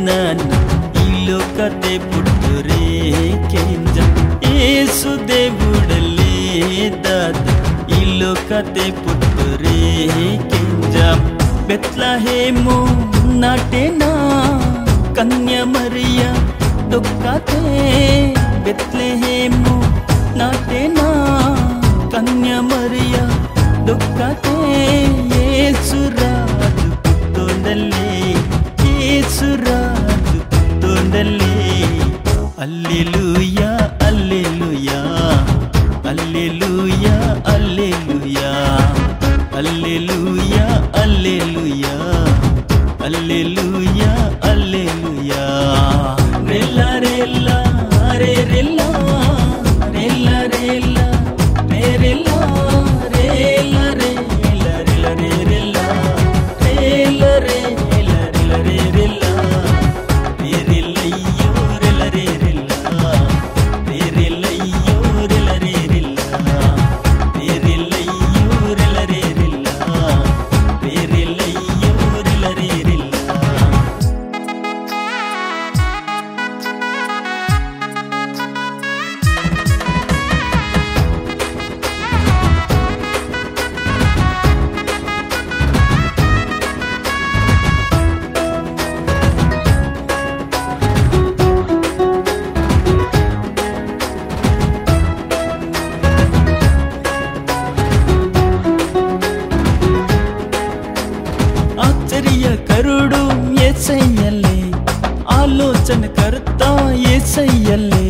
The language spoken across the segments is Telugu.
ನಾನು ಈ ಲೋಕತೆ ಪುಟ್ಟರೆ ಕೆಂಜ ಏಸು దేవుడలే దాద ఈ లోకతే పుట్టరే ಕೆಂಜ బెత్లహేము నాటేనా కన్య మరియ దొక్కతే బెత్లహేము నాటేనా కన్య మరియ దొక్కతే యేసురాజు పుట్టొండలే యేసురాజు పుట్టొండలే హల్లెలూయా హల్లెలూయా హల్లెలూయా హల్లెలూయా హల్లెలూయా హల్లెలూయా హల్లెలూయా హల్లెలూయా రెల్లా రెల్లా రే రెల్లా రెల్లా రెల్లా రే రెల్లా రెల్లా రెల్లా రెల్లా రే రెల్లా రెల్లా రెల్లా రెల్లా రే రెల్లా రే రెల్లయ్యో రెల్లా రే రెల్లా రే రెల్లయ్యో రెల్లా రే రెల్లా రే రెల్లయ్యో రెల్లా రే రెల్లా రే రెల్లయ్యో రెల్లా రే రెల్లా ఆశ్చర్యకరుడు యేసయ్యలే ఆలోచనకర్త యేసయ్యలే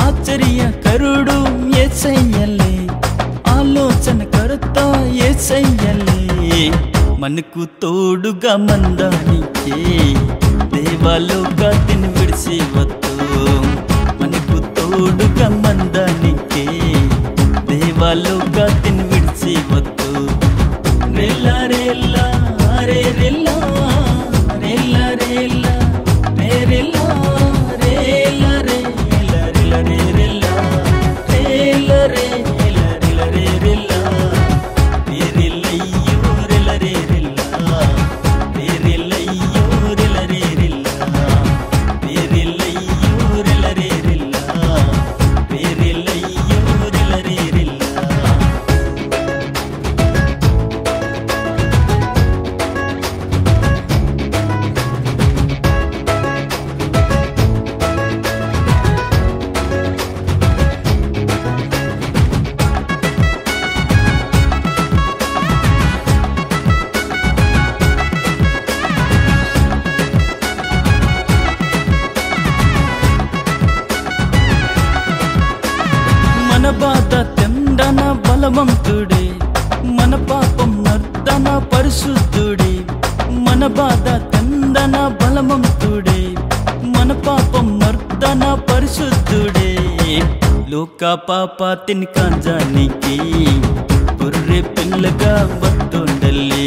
ఆశ్చర్యకరుడు యేసయ్యలే ఆలోచనకర్త యేసయ్యలే మనకు తోడుగా మందానికే దేవాలోకాన్ని విడిసి వద్దు మనకు తోడుగా మందానికే దేవాలోకాన్ని విడిసి వద్దు రెల్లా రెల్లా రే రెల్లా రెల్లా రెల్లా రే రెల్లా రెల్లా రెల్లా రెల్లా రే రెల్లా రెల్లా రెల్లా రెల్లా రే రెల్లా రే రెల్లయ్యో రెల్లా రే రెల్లా రే రెల్లయ్యో రెల్లా రే రెల్లా రే రెల్లయ్యో రెల్లా రే రెల్లా రే రెల్లయ్యో రెల్లా రే రెల్లా మన బాధ తెండన బలవంతుడే మన పాపం నర్దన పరిశుద్ధుడే మన బాధ తెండన బలవంతుడే మన పాపం నర్దన పరిశుద్ధుడే లోక పాపాతిని కాంజానికి గొర్రె పిల్లగా వస్తుండలే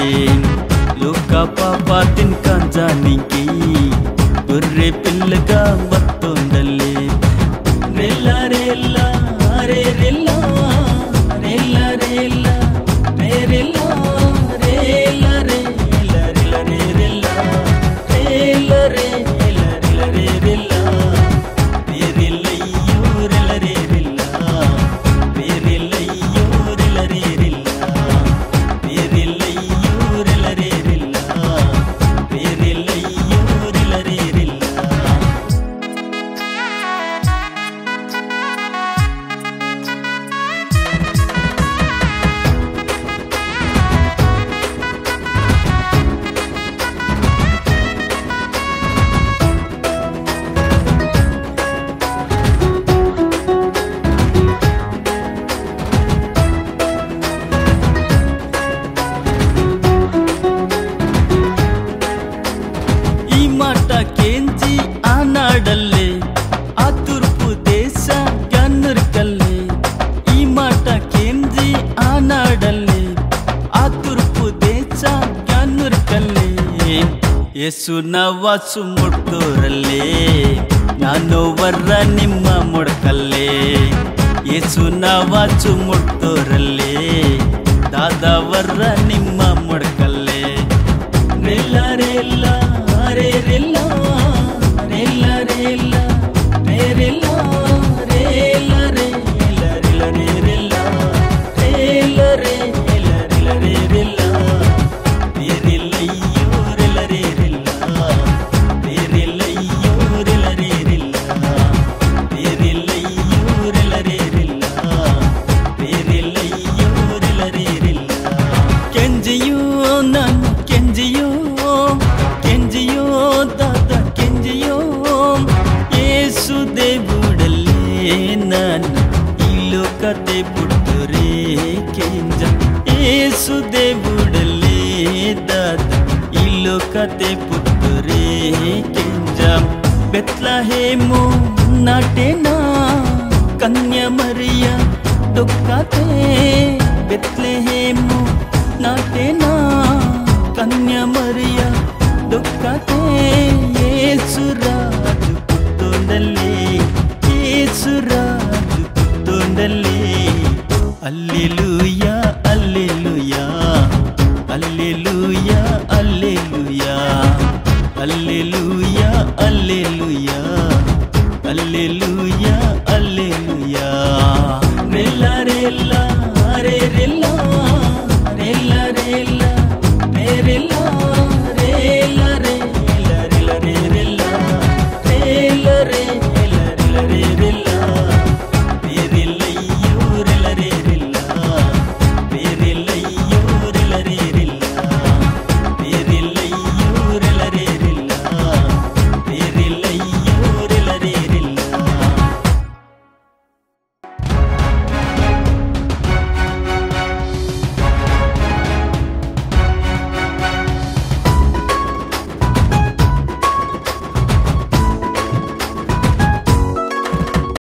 లోక పాపాతిని కాంజానికి గొర్రె పిల్లగా వస్తుండలే రెల్లా రెల్లా రే రెల్లా రెల్లా రెల్లా రే రెల్లా రెల్లా రెల్లా రెల్లా రే రెల్లా రెల్లా రెల్లా రెల్లా రే రెల్లా రే రెల్లయ్యో రెల్లా రే రెల్లా రే రెల్లయ్యో రెల్లా రే రెల్లా రే రెల్లయ్యో రెల్లా రే రెల్లా రే రెల్లయ్యో రెల్లా రే రెల్లా ఈ మాట కేంచి ఆనాడల్లే ఆ తూర్పు దేశ గన్నురికల్లే ఈ మాట కేంచి ఆనాడల్లే ఆ తూర్పు దేశ గన్నురికల్లే ಯೇಸು ನವಾಸು ಮುಟ್ಟೋರಲ್ಲೇ ನಾನು ವರ್ರ ನಿಮ್ಮ ಮುಡ್ಕಲ್ಲೇ ಯೇಸು ನವಾಸು ಮುಟ್ಟೋರಲ್ಲೇ ದಾದಾ ವರ್ರ ನಿಮ್ಮ ಮುಡ್ಕಲ್ಲೇ ರೆಲ್ಲ ರೆಲ್ಲ ರೇ ರೆಲ್ಲ ಕತೆ ಪುಟ್ಟರೆ ಕೆಂಜ ಏಸು ದೇವುಡಲ್ಲೇ ದಾದ ಇಲ್ಲೋ ಕತೆ ಪುಟ್ಟರೆ ಕೆಂಜ ಬೆತ್ಲಹೇಮು ನಾಟೆನಾ ಕನ್ಯಾ ಮರಿಯ ದುಃಖತೆ ಬೆತ್ಲೆಹೇಮು ನಾಟೆನಾ ಕನ್ಯಾ ಮರಿಯ ದುಃಖತೆ ಏಸುರಾಜು ಪುತ್ತೋಂಡಲ್ಲೇ ಏಸುರಾಜು ಪುತ್ತೋಂಡಲ್ಲೇ ಅಲ್ಲೆಲೂಯಾ ಅಲ್ಲೆಲೂಯಾ ಅಲ್ಲೆಲೂಯಾ ಅಲ್ಲೆಲೂಯಾ ಅಲ್ಲೆಲೂಯಾ ಅಲ್ಲೆಲೂಯಾ ಅಲ್ಲೆಲೂಯಾ